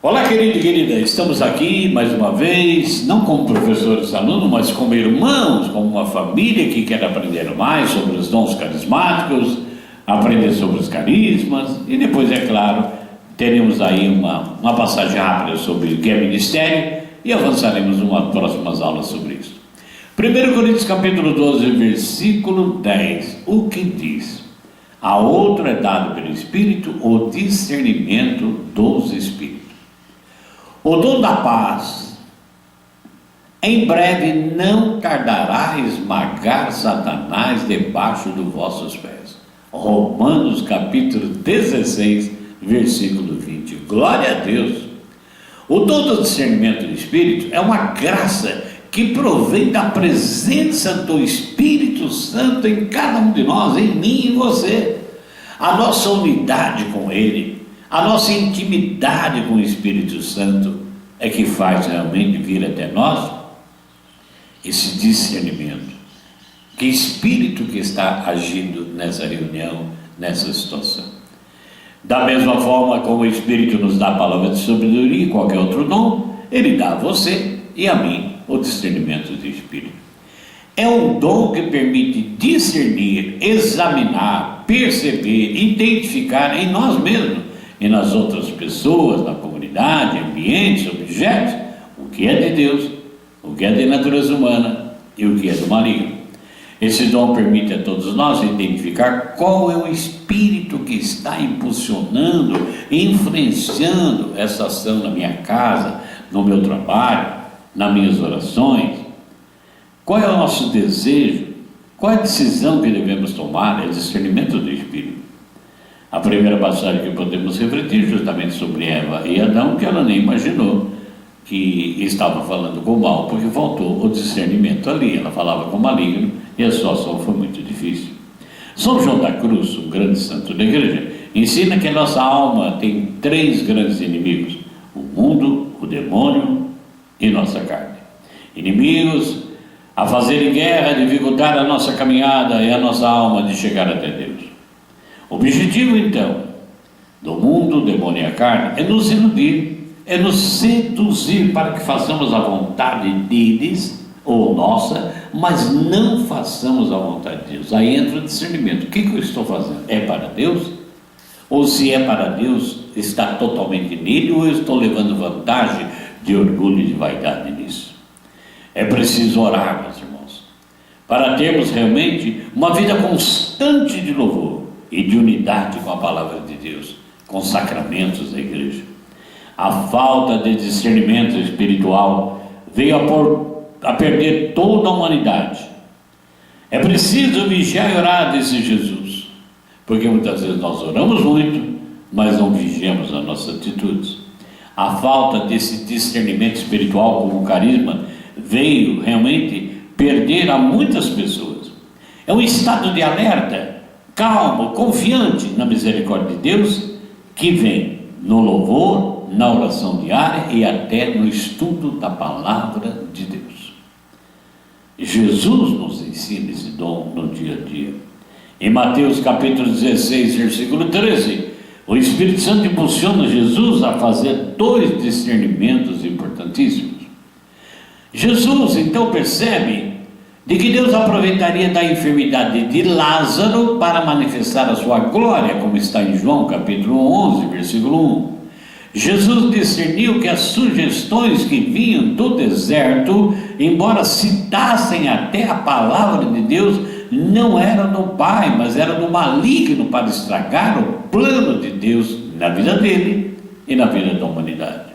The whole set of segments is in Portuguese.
Olá, querido e querida, estamos aqui mais uma vez, não como professores e alunos, mas como irmãos, como uma família que quer aprender mais sobre os dons carismáticos, aprender sobre os carismas, e depois, é claro, teremos aí uma passagem rápida sobre o que é ministério e avançaremos umas próximas aulas sobre isso. 1 Coríntios capítulo 12, versículo 10, o que diz? A outro é dado pelo Espírito o discernimento dos Espíritos. O dom da paz, em breve não tardará a esmagar Satanás debaixo dos vossos pés. Romanos capítulo 16, versículo 20. Glória a Deus! O dom do discernimento do Espírito é uma graça que provém da presença do Espírito Santo em cada um de nós, em mim e em você. A nossa unidade com Ele, a nossa intimidade com o Espírito Santo é que faz realmente vir até nós esse discernimento. Que espírito que está agindo nessa reunião, nessa situação. Da mesma forma como o Espírito nos dá a palavra de sabedoria e qualquer outro dom, Ele dá a você e a mim o discernimento do Espírito. É um dom que permite discernir, examinar, perceber, identificar em nós mesmos e nas outras pessoas, na comunidade, ambientes, objetos, o que é de Deus, o que é de natureza humana e o que é do maligno. Esse dom permite a todos nós identificar qual é o espírito que está impulsionando, influenciando essa ação na minha casa, no meu trabalho, nas minhas orações. Qual é o nosso desejo? Qual é a decisão que devemos tomar? É o discernimento do Espírito. A primeira passagem que podemos refletir justamente sobre Eva e Adão, que ela nem imaginou que estava falando com o mal, porque faltou o discernimento ali. Ela falava com o maligno e a situação foi muito difícil. São João da Cruz, um grande santo da igreja, ensina que a nossa alma tem 3 grandes inimigos: o mundo, o demônio e nossa carne. Inimigos a fazerem guerra, a dificultar a nossa caminhada e a nossa alma de chegar até Deus. O objetivo, então, do mundo, o demônio e a carne, é nos iludir, é nos seduzir para que façamos a vontade deles, ou nossa, mas não façamos a vontade de Deus. Aí entra o discernimento. O que eu estou fazendo? É para Deus? Ou se é para Deus, está totalmente nele, ou eu estou levando vantagem de orgulho e de vaidade nisso? É preciso orar, meus irmãos, para termos realmente uma vida constante de louvor e de unidade com a palavra de Deus, com os sacramentos da igreja. A falta de discernimento espiritual veio a perder toda a humanidade. É preciso vigiar e orar, disse Jesus, porque muitas vezes nós oramos muito, mas não vigiamos as nossas atitudes. A falta desse discernimento espiritual como carisma veio realmente perder a muitas pessoas. É um estado de alerta, calmo, confiante na misericórdia de Deus, que vem no louvor, na oração diária e até no estudo da palavra de Deus. Jesus nos ensina esse dom no dia a dia. Em Mateus capítulo 16, versículo 13, o Espírito Santo impulsiona Jesus a fazer 2 discernimentos importantíssimos. Jesus então percebe de que Deus aproveitaria da enfermidade de Lázaro para manifestar a sua glória, como está em João capítulo 11, versículo 1. Jesus discerniu que as sugestões que vinham do deserto, embora citassem até a palavra de Deus, não eram do Pai, mas eram do maligno para estragar o plano de Deus na vida dele e na vida da humanidade.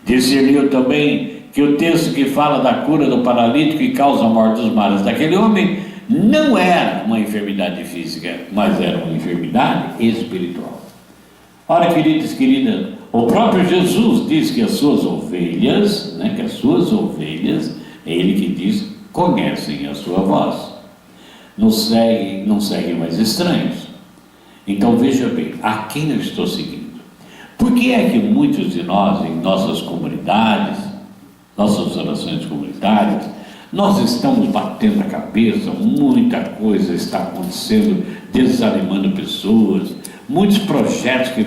Discerniu também que o texto que fala da cura do paralítico e causa a morte dos males daquele homem não era uma enfermidade física, mas era uma enfermidade espiritual. Ora, queridos e queridas, o próprio Jesus diz que as suas ovelhas, é Ele que diz, conhecem a sua voz, não seguem mais estranhos. Então veja bem, a quem eu estou seguindo? Por que é que muitos de nós, em nossas comunidades, nossas orações comunitárias, nós estamos batendo a cabeça, muita coisa está acontecendo, desanimando pessoas, muitos projetos que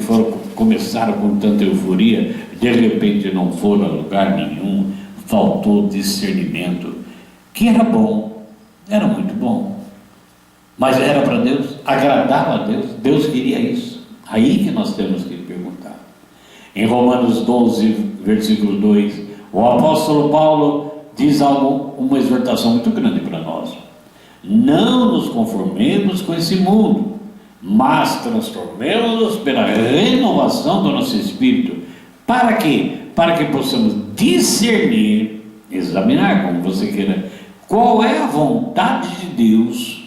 começaram com tanta euforia de repente não foram a lugar nenhum, faltou discernimento, que era bom, era muito bom, mas era para Deus, agradava a Deus, Deus queria isso. Aí que nós temos que perguntar. Em Romanos 12, versículo 2, o apóstolo Paulo diz algo, uma exortação muito grande para nós: não nos conformemos com esse mundo, mas transformemos-nos pela renovação do nosso espírito. Para quê? Para que possamos discernir, examinar, como você queira, qual é a vontade de Deus,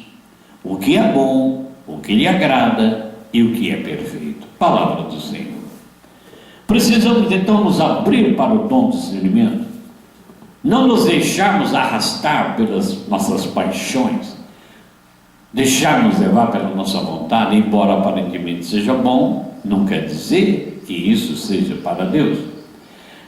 o que é bom, o que lhe agrada e o que é perfeito. Palavra do Senhor. Precisamos então nos abrir para o dom do discernimento, não nos deixarmos arrastar pelas nossas paixões, deixarmos levar pela nossa vontade, embora aparentemente seja bom, não quer dizer que isso seja para Deus.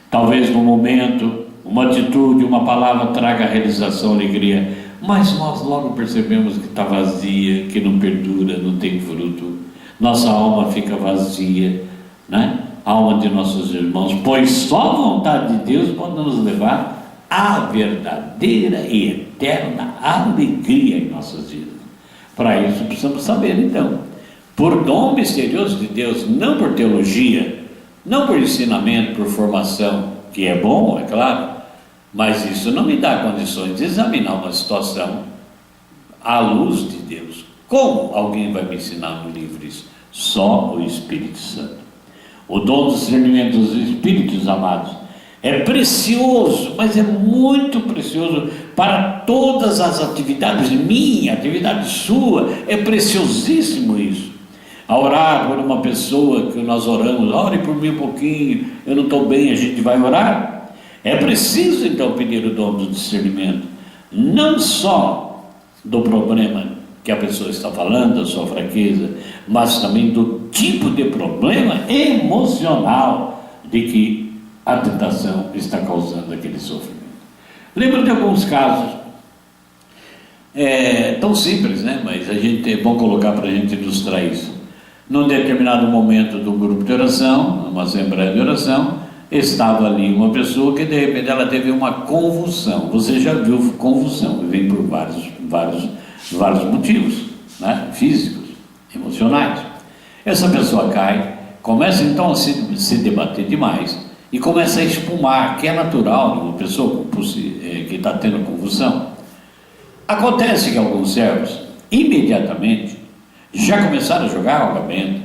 Talvez no momento, uma atitude, uma palavra traga realização, alegria, mas nós logo percebemos que está vazia, que não perdura, não tem fruto, nossa alma fica vazia, né? A alma de nossos irmãos, pois só a vontade de Deus pode nos levar à verdadeira e eterna alegria em nossas vidas. Para isso precisamos saber então, por dom misterioso de Deus, não por teologia, não por ensinamento, por formação, que é bom, é claro, mas isso não me dá condições de examinar uma situação à luz de Deus. Como alguém vai me ensinar no livro isso? Só o Espírito Santo. O dom do discernimento dos Espíritos, amados, é precioso, mas é muito precioso para todas as atividades minha, atividade sua, é preciosíssimo isso. A orar por uma pessoa que nós oramos, ore por mim um pouquinho, eu não estou bem, a gente vai orar. É preciso então pedir o dom do discernimento, não só do problema que a pessoa está falando, da sua fraqueza, mas também do tipo de problema emocional de que a tentação está causando aquele sofrimento. Lembro de alguns casos, tão simples, né? Mas é bom colocar para a gente ilustrar isso. Num determinado momento do grupo de oração, uma assembleia de oração, estava ali uma pessoa que de repente ela teve uma convulsão. Você já viu convulsão, vem por vários motivos, né? Físicos, emocionais. Essa pessoa cai, começa então a se debater demais e começa a espumar, que é natural de uma pessoa que está tendo convulsão. Acontece que alguns servos imediatamente já começaram a jogar água benta,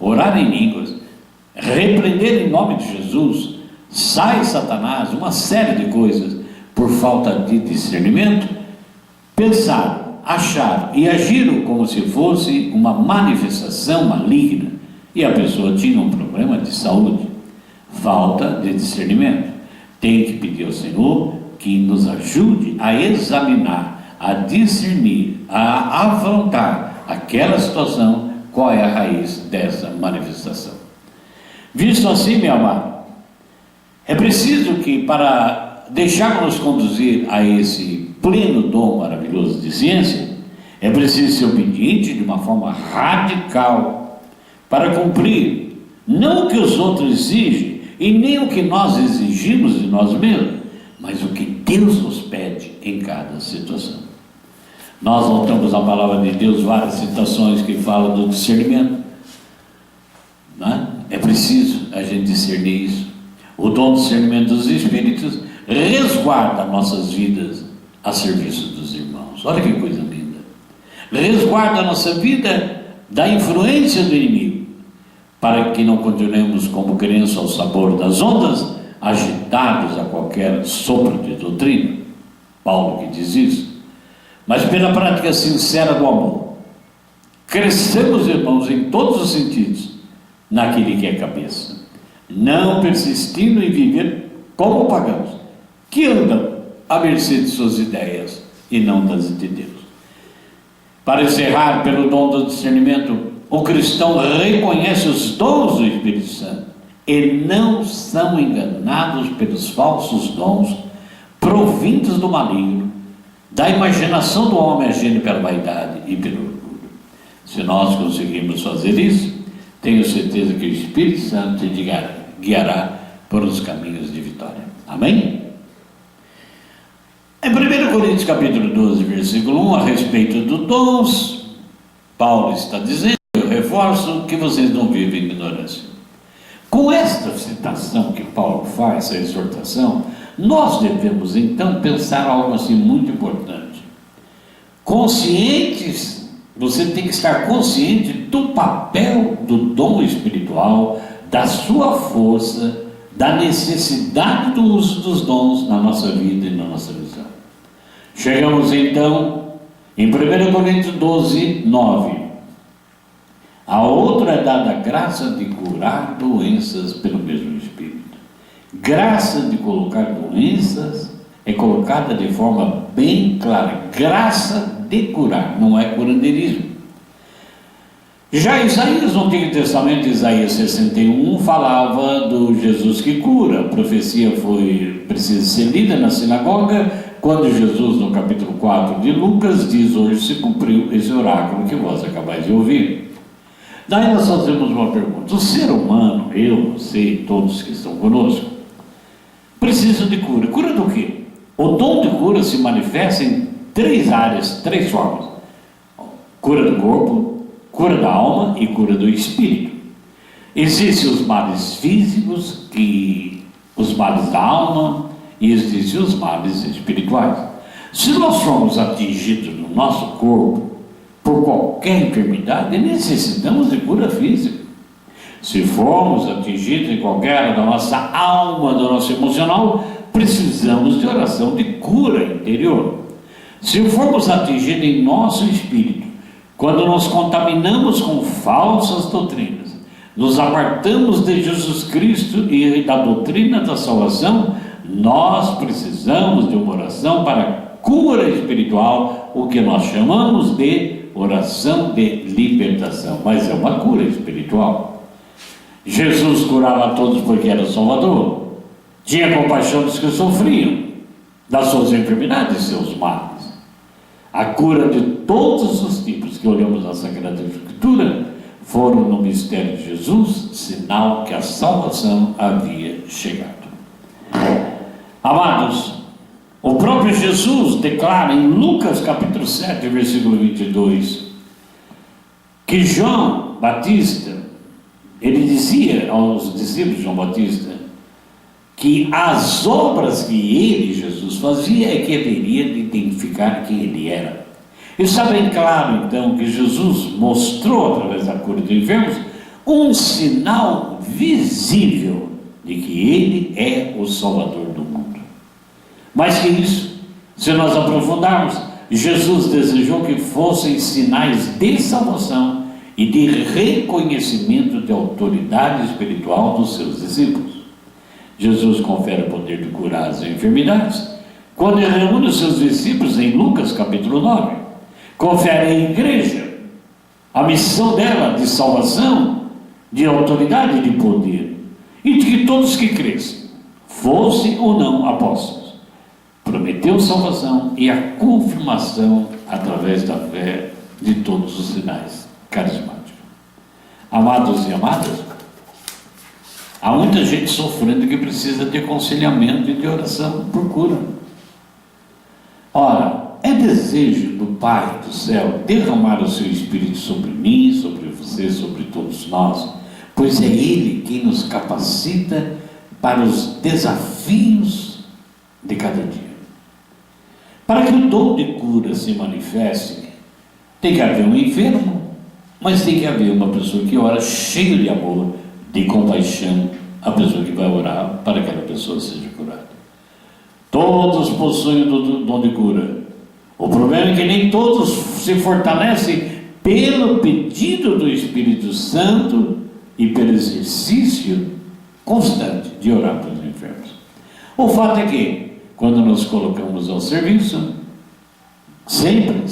orar em línguas, repreender em nome de Jesus, sai Satanás, uma série de coisas, por falta de discernimento, pensaram, acharam e agiram como se fosse uma manifestação maligna, e a pessoa tinha um problema de saúde, falta de discernimento. Tem que pedir ao Senhor que nos ajude a examinar, a discernir, a afrontar aquela situação, qual é a raiz dessa manifestação. Visto assim, meu amado, é preciso que, para deixarmos conduzir a esse pleno dom maravilhoso de ciência, é preciso ser obediente de uma forma radical para cumprir não o que os outros exigem e nem o que nós exigimos de nós mesmos, mas o que Deus nos pede em cada situação. Nós notamos na palavra de Deus várias citações que falam do discernimento, né? É preciso a gente discernir isso. O dom do discernimento dos Espíritos resguarda nossas vidas a serviço dos irmãos. Olha que coisa linda. Resguarda a nossa vida da influência do inimigo, para que não continuemos como crianças ao sabor das ondas, agitados a qualquer sopro de doutrina. Paulo que diz isso. Mas pela prática sincera do amor, crescemos, irmãos, em todos os sentidos, naquele que é cabeça, não persistindo em viver como pagãos, que andam à mercê de suas ideias e não das de Deus. Para encerrar, pelo dom do discernimento, o cristão reconhece os dons do Espírito Santo e não são enganados pelos falsos dons provindos do maligno, da imaginação do homem agindo pela vaidade e pelo orgulho. Se nós conseguirmos fazer isso, tenho certeza que o Espírito Santo te guiará por os caminhos de vitória. Amém? Em 1 Coríntios capítulo 12, versículo 1, a respeito dos dons, Paulo está dizendo, eu reforço, que vocês não vivem em ignorância. Com esta citação que Paulo faz, essa exortação, nós devemos então pensar algo assim muito importante. Conscientes, você tem que estar consciente do papel do dom espiritual, da sua força, da necessidade do uso dos dons na nossa vida e na nossa visão. Chegamos então em 1 Coríntios 12, 9. A outra é dada a graça de curar doenças pelo mesmo Espírito. Graça de colocar doenças é colocada de forma bem clara. Graça de curar, não é curandeirismo. Já Isaías, no Antigo Testamento, Isaías 61, falava do Jesus que cura. A profecia precisa ser lida na sinagoga, quando Jesus, no capítulo 4 de Lucas, diz: hoje se cumpriu esse oráculo que vós acabais de ouvir. Daí nós fazemos uma pergunta: o ser humano, eu, você e todos que estão conosco, precisam de cura. Cura do quê? O dom de cura se manifesta em três áreas, três formas: cura do corpo, cura da alma e cura do espírito. Existem os males físicos, os males da alma, e existem os males espirituais. Se nós formos atingidos no nosso corpo por qualquer enfermidade, necessitamos de cura física. Se formos atingidos em qualquer área da nossa alma, do nosso emocional, precisamos de oração de cura interior. Se formos atingidos em nosso espírito, quando nos contaminamos com falsas doutrinas, nos apartamos de Jesus Cristo e da doutrina da salvação, nós precisamos de uma oração para cura espiritual, o que nós chamamos de oração de libertação, mas é uma cura espiritual. Jesus curava a todos porque era o Salvador, tinha compaixão dos que sofriam, das suas enfermidades e seus males. A cura de todos os tipos que olhamos na Sagrada Escritura foram no mistério de Jesus, sinal que a salvação havia chegado. Amados, o próprio Jesus declara em Lucas capítulo 7, versículo 22, que João Batista, ele dizia aos discípulos de João Batista, que as obras que ele, Jesus, fazia é que haveria de identificar quem ele era. Está bem claro, então, que Jesus mostrou, através da cura de enfermos, um sinal visível de que ele é o Salvador do mundo. Mais que isso, se nós aprofundarmos, Jesus desejou que fossem sinais de salvação e de reconhecimento de autoridade espiritual dos seus discípulos. Jesus confere o poder de curar as enfermidades quando ele reúne os seus discípulos em Lucas capítulo 9. Confere à igreja a missão dela de salvação, de autoridade e de poder, e de que todos que crescem, fossem ou não apóstolos, prometeu salvação e a confirmação através da fé de todos os sinais carismáticos. Amados e amadas, há muita gente sofrendo que precisa de aconselhamento e de oração por cura. Ora, é desejo do Pai do céu derramar o seu Espírito sobre mim, sobre você, sobre todos nós, pois é Ele quem nos capacita para os desafios de cada dia. Para que o dom de cura se manifeste, tem que haver um enfermo, mas tem que haver uma pessoa que ora cheio de amor, de compaixão, a pessoa que vai orar para que aquela pessoa seja curada. Todos possuem o dom de cura. O problema é que nem todos se fortalecem pelo pedido do Espírito Santo e pelo exercício constante de orar pelos enfermos. O fato é que, quando nos colocamos ao serviço, sempre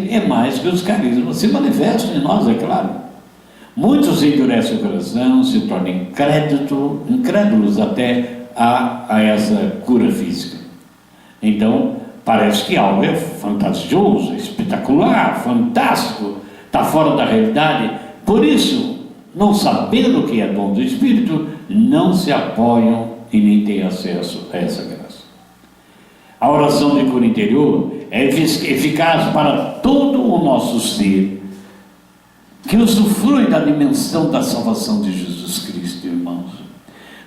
é mais que os carismas se manifestam em nós, é claro. Muitos endurecem o coração, se tornam incrédulos até a essa cura física. Então, parece que algo é fantasioso, espetacular, fantástico, está fora da realidade. Por isso, não sabendo o que é dom do Espírito, não se apoiam e nem têm acesso a essa graça. A oração de cura interior é eficaz para todo o nosso ser, que usufrui da dimensão da salvação de Jesus Cristo, irmãos.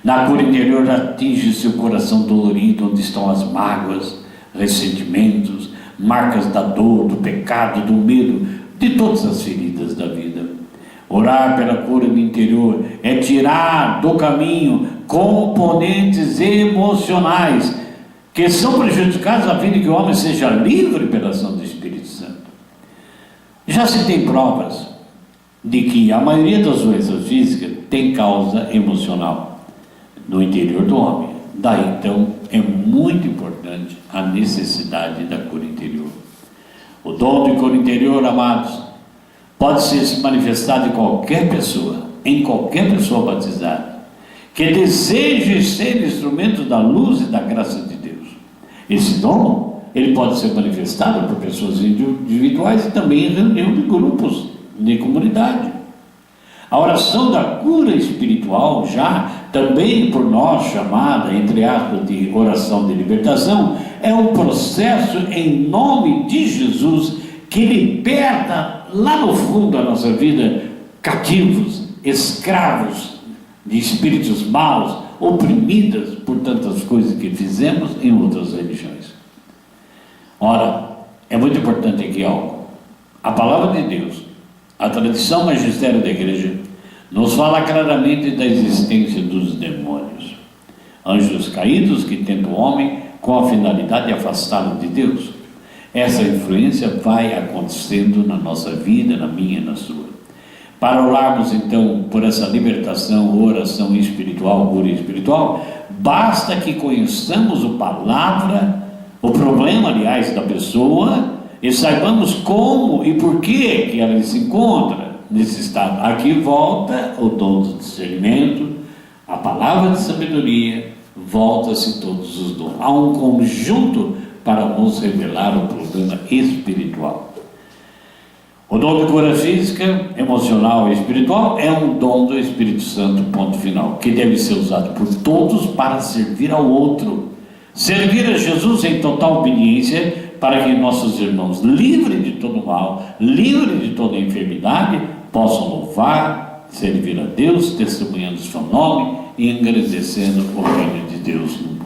Na cura interior atinge seu coração dolorido, onde estão as mágoas, ressentimentos, marcas da dor, do pecado, do medo, de todas as feridas da vida. Orar pela cura do interior é tirar do caminho componentes emocionais que são prejudicados a fim de que o homem seja livre pela ação do Espírito Santo. Já se tem provas de que a maioria das doenças físicas tem causa emocional no interior do homem. Daí então é muito importante a necessidade da cura interior. O dom de cura interior, amados, pode se manifestar em qualquer pessoa batizada, que deseje ser instrumento da luz e da graça de Deus. Esse dom, ele pode ser manifestado por pessoas individuais e também em reunião de grupos, de comunidade. A oração da cura espiritual, já também por nós chamada, entre aspas, de oração de libertação, é um processo em nome de Jesus que liberta lá no fundo da nossa vida cativos, escravos de espíritos maus, oprimidas por tantas coisas que fizemos em outras religiões. Ora, é muito importante aqui algo. A palavra de Deus, a tradição magistério da igreja, nos fala claramente da existência dos demônios, anjos caídos que tentam o homem com a finalidade de afastá-lo de Deus. Essa influência vai acontecendo na nossa vida, na minha e na sua. Para orarmos então por essa libertação, oração espiritual, cura espiritual, basta que conheçamos a palavra, o problema, aliás, da pessoa, e saibamos como e por que ela se encontra nesse estado. Aqui volta o dom do discernimento, a palavra de sabedoria, volta-se todos os dons. Há um conjunto para nos revelar o problema espiritual. O dom de cura física, emocional e espiritual é um dom do Espírito Santo, ponto final, que deve ser usado por todos para servir ao outro. Servir a Jesus em total obediência, para que nossos irmãos, livres de todo mal, livres de toda enfermidade, possam louvar, servir a Deus, testemunhando o seu nome e engrandecendo o reino de Deus no mundo.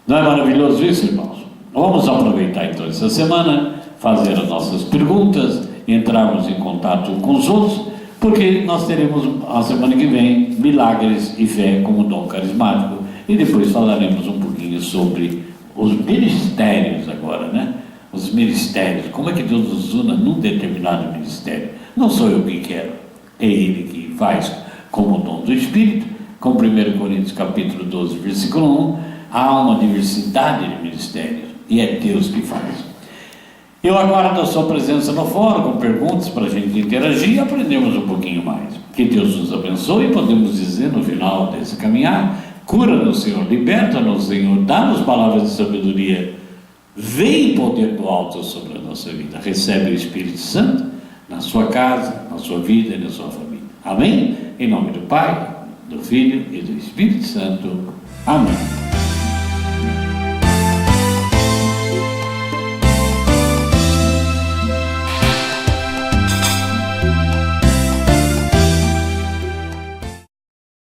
Não é maravilhoso isso, irmãos? Vamos aproveitar então essa semana, fazer as nossas perguntas, entrarmos em contato com os outros, porque nós teremos a semana que vem milagres e fé como dom carismático, e depois falaremos um pouquinho sobre os ministérios agora, né? Os ministérios, como é que Deus nos une num determinado ministério? Não sou eu que quero, é Ele que faz como dom do Espírito. Com 1 Coríntios capítulo 12, versículo 1, há uma diversidade de ministérios, e é Deus que faz. Eu aguardo a sua presença no fórum, com perguntas para a gente interagir e aprendermos um pouquinho mais. Que Deus nos abençoe, e podemos dizer no final desse caminhar: cura-nos, Senhor, liberta-nos, Senhor, dá-nos palavras de sabedoria, vem poder do alto sobre a nossa vida. Recebe o Espírito Santo na sua casa, na sua vida e na sua família. Amém? Em nome do Pai, do Filho e do Espírito Santo. Amém.